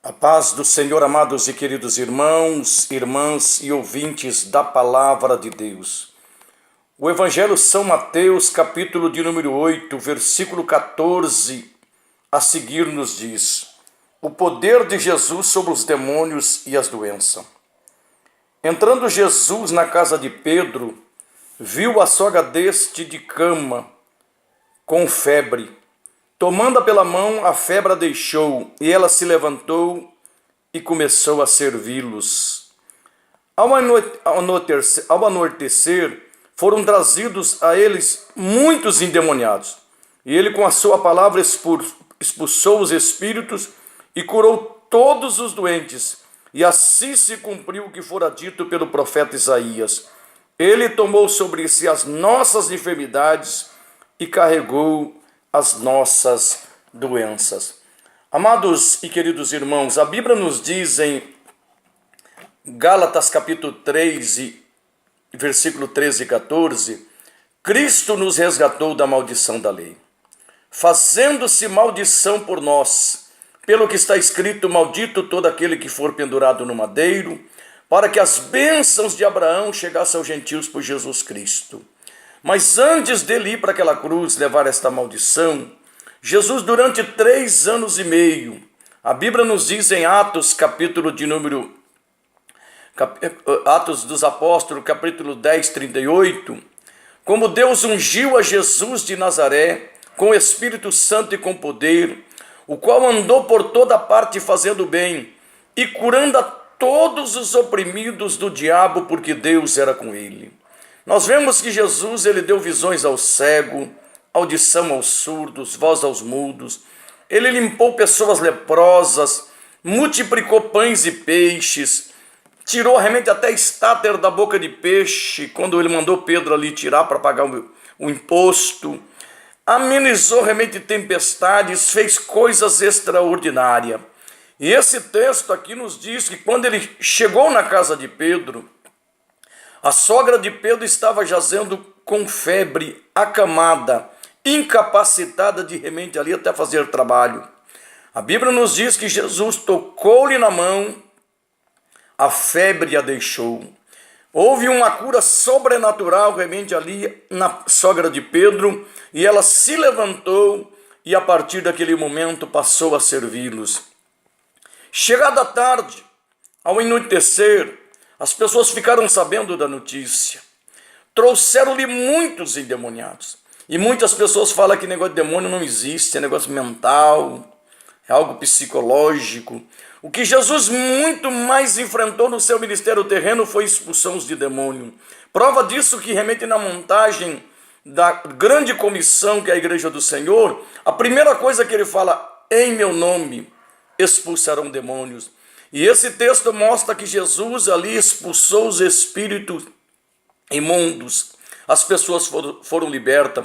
A paz do Senhor, amados e queridos irmãos, irmãs e ouvintes da Palavra de Deus. O Evangelho São Mateus, capítulo de número 8, versículo 14, a seguir nos diz: o poder de Jesus sobre os demônios e as doenças. Entrando Jesus na casa de Pedro, viu a sogra deste de cama, com febre. Tomando-a pela mão, a febre a deixou, e ela se levantou e começou a servi-los. Ao anoitecer, foram trazidos a eles muitos endemoniados, e ele com a sua palavra expulsou os espíritos e curou todos os doentes, e assim se cumpriu o que fora dito pelo profeta Isaías. Ele tomou sobre si as nossas enfermidades e carregou as nossas doenças. Amados e queridos irmãos, a Bíblia nos diz em Gálatas capítulo 3, versículo 13 e 14, Cristo nos resgatou da maldição da lei, fazendo-se maldição por nós, pelo que está escrito: maldito todo aquele que for pendurado no madeiro, para que as bênçãos de Abraão chegassem aos gentios por Jesus Cristo. Mas antes dele ir para aquela cruz levar esta maldição, Jesus, durante 3 anos e meio, a Bíblia nos diz em Atos, Atos dos Apóstolos, capítulo 10, 38, como Deus ungiu a Jesus de Nazaré com o Espírito Santo e com poder, o qual andou por toda parte fazendo bem e curando a todos os oprimidos do diabo, porque Deus era com ele. Nós vemos que Jesus, ele deu visões ao cego, audição aos surdos, voz aos mudos. Ele limpou pessoas leprosas, multiplicou pães e peixes, tirou realmente até estáter da boca de peixe, quando ele mandou Pedro ali tirar para pagar o imposto. Amenizou realmente tempestades, fez coisas extraordinárias. E esse texto aqui nos diz que quando ele chegou na casa de Pedro, a sogra de Pedro estava jazendo com febre, acamada, incapacitada de realmente ali até fazer trabalho. A Bíblia nos diz que Jesus tocou-lhe na mão, a febre a deixou. Houve uma cura sobrenatural realmente ali na sogra de Pedro, e ela se levantou e a partir daquele momento passou a servi-los. Chegada a tarde, ao anoitecer, as pessoas ficaram sabendo da notícia. Trouxeram-lhe muitos endemoniados. E muitas pessoas falam que negócio de demônio não existe, é negócio mental, é algo psicológico. O que Jesus muito mais enfrentou no seu ministério terreno foi expulsões de demônio. Prova disso que realmente na montagem da grande comissão, que é a Igreja do Senhor, a primeira coisa que ele fala: em meu nome expulsarão demônios. E esse texto mostra que Jesus ali expulsou os espíritos imundos, as pessoas foram libertas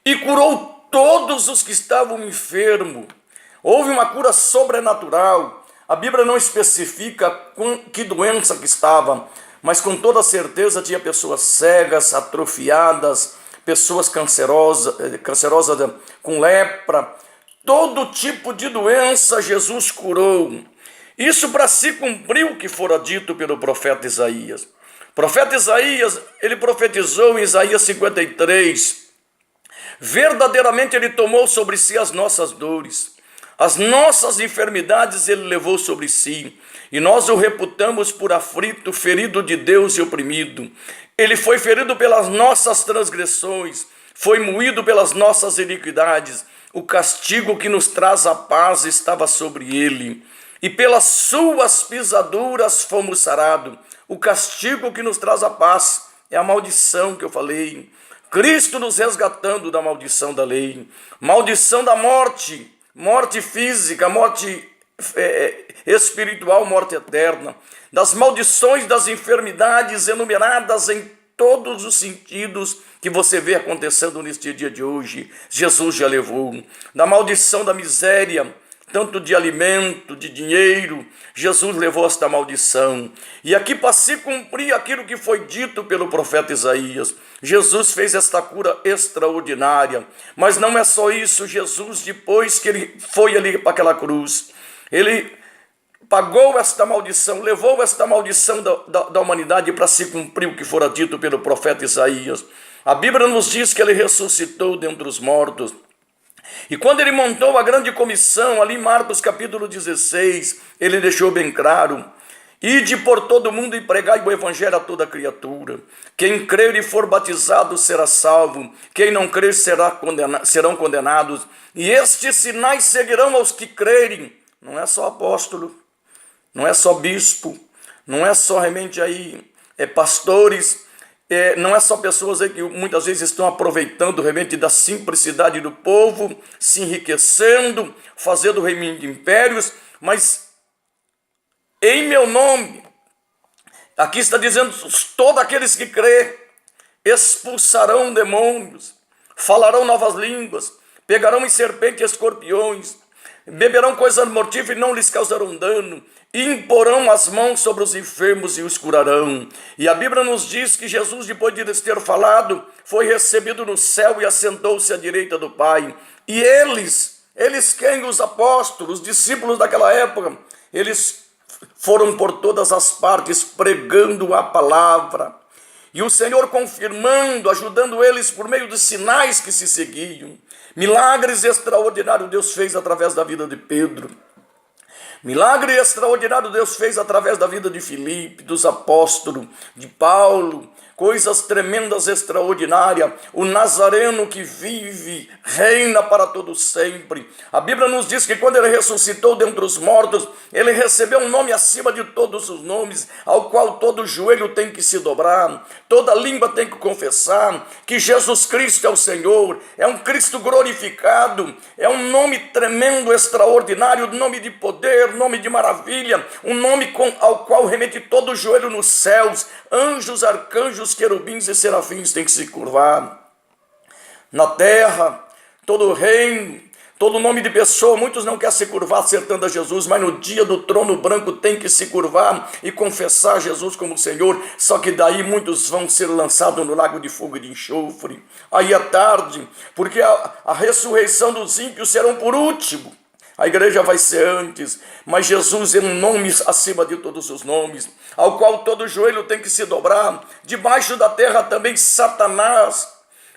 e curou todos os que estavam enfermos. Houve uma cura sobrenatural. A Bíblia não especifica com que doença que estava, mas com toda certeza tinha pessoas cegas, atrofiadas, pessoas cancerosas com lepra. Todo tipo de doença Jesus curou. Isso para se cumprir o que fora dito pelo profeta Isaías. O profeta Isaías, ele profetizou em Isaías 53, verdadeiramente ele tomou sobre si as nossas dores, as nossas enfermidades ele levou sobre si, e nós o reputamos por aflito, ferido de Deus e oprimido. Ele foi ferido pelas nossas transgressões, foi moído pelas nossas iniquidades. O castigo que nos traz a paz estava sobre ele, e pelas suas pisaduras fomos sarados. O castigo que nos traz a paz é a maldição que eu falei. Cristo nos resgatando da maldição da lei, maldição da morte, morte física, morte espiritual, morte eterna, das maldições das enfermidades enumeradas em todos os sentidos que você vê acontecendo neste dia de hoje. Jesus já levou. Da maldição da miséria, tanto de alimento, de dinheiro, Jesus levou esta maldição. E aqui para se cumprir aquilo que foi dito pelo profeta Isaías, Jesus fez esta cura extraordinária. Mas não é só isso. Jesus, depois que ele foi ali para aquela cruz, ele pagou esta maldição, levou esta maldição da humanidade para se cumprir o que fora dito pelo profeta Isaías. A Bíblia nos diz que ele ressuscitou dentre os mortos. E quando ele montou a grande comissão, ali em Marcos capítulo 16, ele deixou bem claro: ide por todo mundo e pregai o evangelho a toda criatura. Quem crer e for batizado será salvo, quem não crer serão condenados. E estes sinais seguirão aos que crerem. Não é só apóstolo, não é só bispo, não é só realmente aí pastores, não é só pessoas aí que muitas vezes estão aproveitando realmente da simplicidade do povo, se enriquecendo, fazendo reino de impérios, mas em meu nome, aqui está dizendo, todos aqueles que crê expulsarão demônios, falarão novas línguas, pegarão em serpentes e escorpiões, beberão coisas mortíferas e não lhes causarão dano, imporão as mãos sobre os enfermos e os curarão. E a Bíblia nos diz que Jesus, depois de lhes ter falado, foi recebido no céu e assentou-se à direita do Pai. E eles quem? Os apóstolos, os discípulos daquela época, eles foram por todas as partes pregando a palavra. E o Senhor confirmando, ajudando eles por meio dos sinais que se seguiam. Milagres extraordinários Deus fez através da vida de Pedro. Milagre extraordinário Deus fez através da vida de Filipe, dos apóstolos, de Paulo. Coisas tremendas, extraordinárias. O Nazareno que vive, reina para todo sempre. A Bíblia nos diz que quando ele ressuscitou dentre os mortos, ele recebeu um nome acima de todos os nomes, ao qual todo joelho tem que se dobrar, toda língua tem que confessar que Jesus Cristo é o Senhor, é um Cristo glorificado, é um nome tremendo, extraordinário, nome de poder, nome de maravilha, um nome ao qual remete todo joelho nos céus, anjos, arcanjos, querubins e serafins têm que se curvar. Na terra, todo reino, todo nome de pessoa, muitos não querem se curvar acertando a Jesus, mas no dia do trono branco tem que se curvar e confessar Jesus como Senhor, só que daí muitos vão ser lançados no lago de fogo e de enxofre. Aí é tarde, porque a ressurreição dos ímpios serão por último. A igreja vai ser antes, mas Jesus é um nome acima de todos os nomes, ao qual todo joelho tem que se dobrar. Debaixo da terra também Satanás,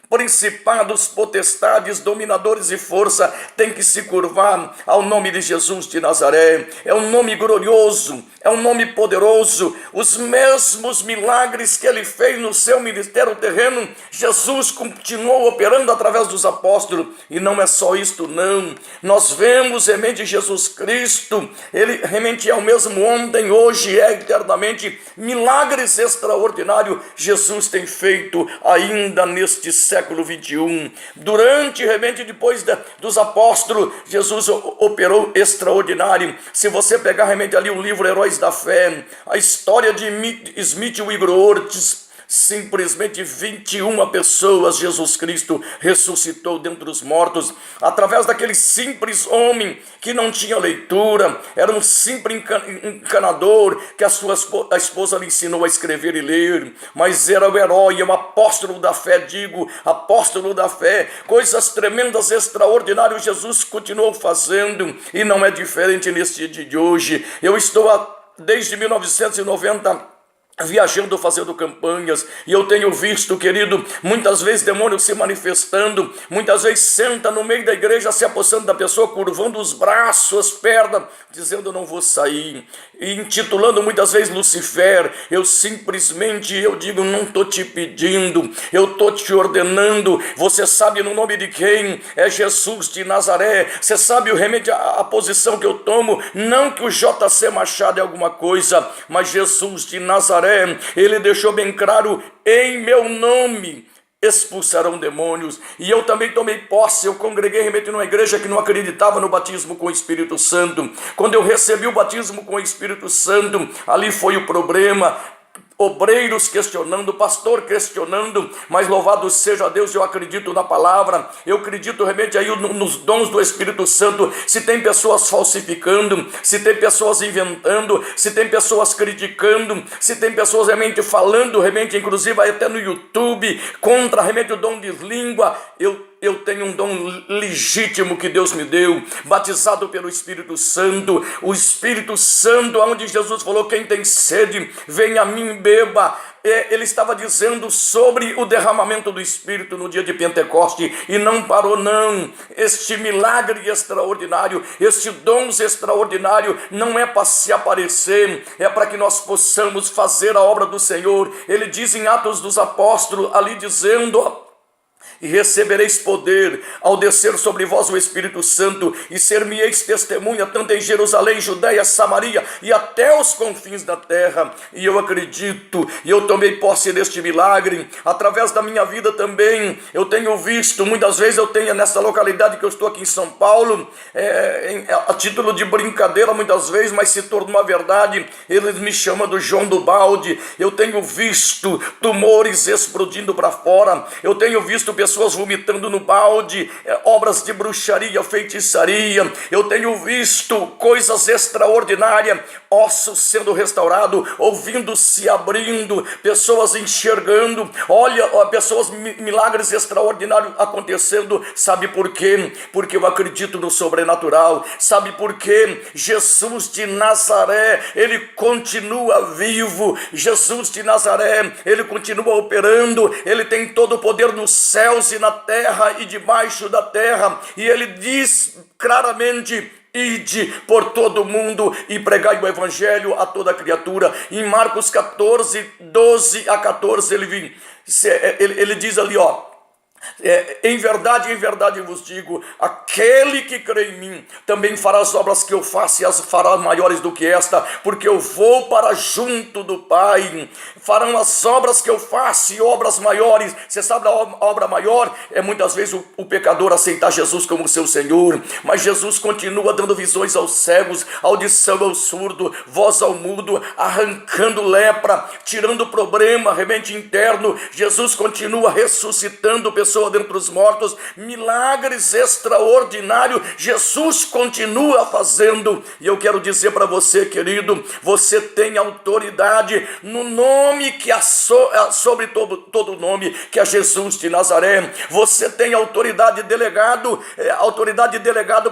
principados, potestades, dominadores e força tem que se curvar ao nome de Jesus de Nazaré. É um nome glorioso, é um nome poderoso. Os mesmos milagres que ele fez no seu ministério terreno, Jesus continuou operando através dos apóstolos. E não é só isto não, nós vemos realmente Jesus Cristo, ele realmente é o mesmo ontem, hoje e eternamente. Milagres extraordinários Jesus tem feito ainda neste século 21. Durante, realmente, depois dos apóstolos, Jesus operou extraordinário. Se você pegar realmente ali o livro Heróis da Fé, a história de Smith Wigglesworth, simplesmente 21 pessoas Jesus Cristo ressuscitou dentre os mortos, através daquele simples homem que não tinha leitura, era um simples encanador, que a esposa lhe ensinou a escrever e ler, mas era o herói, o apóstolo da fé, apóstolo da fé. Coisas tremendas, extraordinárias Jesus continuou fazendo, e não é diferente neste dia de hoje. Eu estou desde 1990 viajando, fazendo campanhas, e eu tenho visto, querido, muitas vezes demônios se manifestando, muitas vezes senta no meio da igreja, se apossando da pessoa, curvando os braços, as pernas, dizendo não vou sair, e intitulando muitas vezes Lucifer. Eu digo, não estou te pedindo, eu estou te ordenando. Você sabe no nome de quem? É Jesus de Nazaré. Você sabe o remédio, a posição que eu tomo, não que o JC Machado é alguma coisa, mas Jesus de Nazaré, ele deixou bem claro: em meu nome expulsarão demônios. E eu também tomei posse. Eu congreguei realmente numa igreja que não acreditava no batismo com o Espírito Santo. Quando eu recebi o batismo com o Espírito Santo, ali foi o problema. Obreiros questionando, pastor questionando, mas louvado seja Deus, eu acredito na palavra, eu acredito realmente aí nos dons do Espírito Santo. Se tem pessoas falsificando, se tem pessoas inventando, se tem pessoas criticando, se tem pessoas realmente falando, realmente inclusive até no YouTube, contra realmente o dom de língua, eu eu tenho um dom legítimo que Deus me deu, batizado pelo Espírito Santo. O Espírito Santo, onde Jesus falou: quem tem sede, venha a mim e beba. Ele estava dizendo sobre o derramamento do Espírito no dia de Pentecoste, e não parou não. Este milagre extraordinário, este dom extraordinário não é para se aparecer, é para que nós possamos fazer a obra do Senhor. Ele diz em Atos dos Apóstolos, ali dizendo: e recebereis poder ao descer sobre vós o Espírito Santo, e ser-me-eis testemunha tanto em Jerusalém, Judeia, Samaria e até os confins da terra. E eu acredito, e eu tomei posse deste milagre, através da minha vida também. Eu tenho visto, muitas vezes eu tenho nessa localidade que eu estou aqui em São Paulo, a título de brincadeira muitas vezes, mas se tornou uma verdade. Eles me chamam do João do Balde. Eu tenho visto tumores explodindo para fora, eu tenho visto pessoas vomitando no balde, obras de bruxaria, feitiçaria. Eu tenho visto coisas extraordinárias, ossos sendo restaurados, ouvindo se abrindo, pessoas enxergando, olha, pessoas, milagres extraordinários acontecendo. Sabe por quê? Porque eu acredito no sobrenatural. Sabe por quê? Jesus de Nazaré, ele continua vivo. Jesus de Nazaré, ele continua operando. Ele tem todo o poder nos céus e na terra e debaixo da terra, e ele diz claramente: ide por todo mundo e pregai o evangelho a toda criatura. Em Marcos 14, 12 a 14, ele diz ali, em verdade eu vos digo, aquele que crê em mim também fará as obras que eu faço, e as fará maiores do que esta, porque eu vou para junto do Pai. Farão as obras que eu faço e obras maiores. Você sabe, a obra maior é muitas vezes o pecador aceitar Jesus como seu Senhor, mas Jesus continua dando visões aos cegos, audição ao surdo, voz ao mudo, arrancando lepra, tirando problema, remédio interno. Jesus continua ressuscitando pessoas dentre os mortos, milagres extraordinários Jesus continua fazendo. E eu quero dizer para você, querido, você tem autoridade no nome que é sobre todo nome, que é Jesus de Nazaré. Você tem autoridade delegado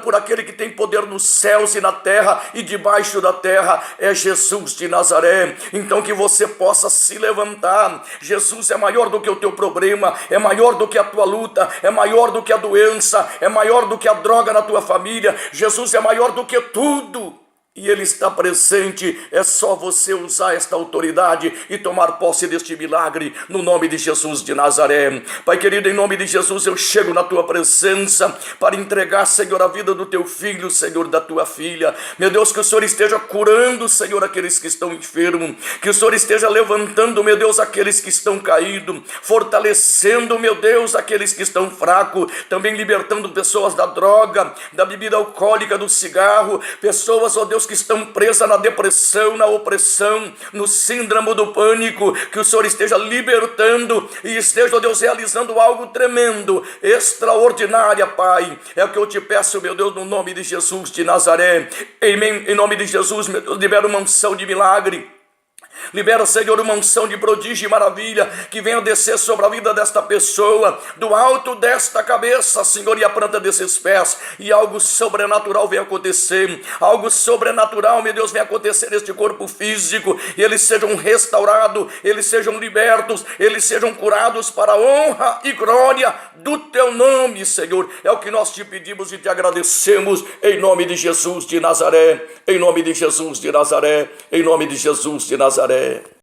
por aquele que tem poder nos céus e na terra e debaixo da terra, é Jesus de Nazaré. Então que você possa se levantar. Jesus é maior do que o teu problema, é maior do que a tua luta, é maior do que a doença, é maior do que a droga na tua família. Jesus é maior do que tudo, e ele está presente. É só você usar esta autoridade e tomar posse deste milagre no nome de Jesus de Nazaré. Pai querido, em nome de Jesus eu chego na tua presença para entregar, Senhor, a vida do teu filho, Senhor, da tua filha. Meu Deus, que o Senhor esteja curando, Senhor, aqueles que estão enfermos, que o Senhor esteja levantando, meu Deus, aqueles que estão caídos, fortalecendo, meu Deus, aqueles que estão fracos, também libertando pessoas da droga, da bebida alcoólica, do cigarro, pessoas, ó Deus, que estão presas na depressão, na opressão, no síndrome do pânico. Que o Senhor esteja libertando e esteja, ó Deus, realizando algo tremendo, extraordinário, Pai. É o que eu te peço, meu Deus, no nome de Jesus de Nazaré. Em nome de Jesus, meu Deus, libera uma unção de milagre. Libera, Senhor, uma unção de prodígio e maravilha que venha descer sobre a vida desta pessoa, do alto desta cabeça, Senhor, e a planta desses pés, e algo sobrenatural venha acontecer. Algo sobrenatural, meu Deus, venha acontecer neste corpo físico, e eles sejam restaurados, eles sejam libertos, eles sejam curados para a honra e glória do teu nome, Senhor. É o que nós te pedimos e te agradecemos, em nome de Jesus de Nazaré, em nome de Jesus de Nazaré, em nome de Jesus de Nazaré.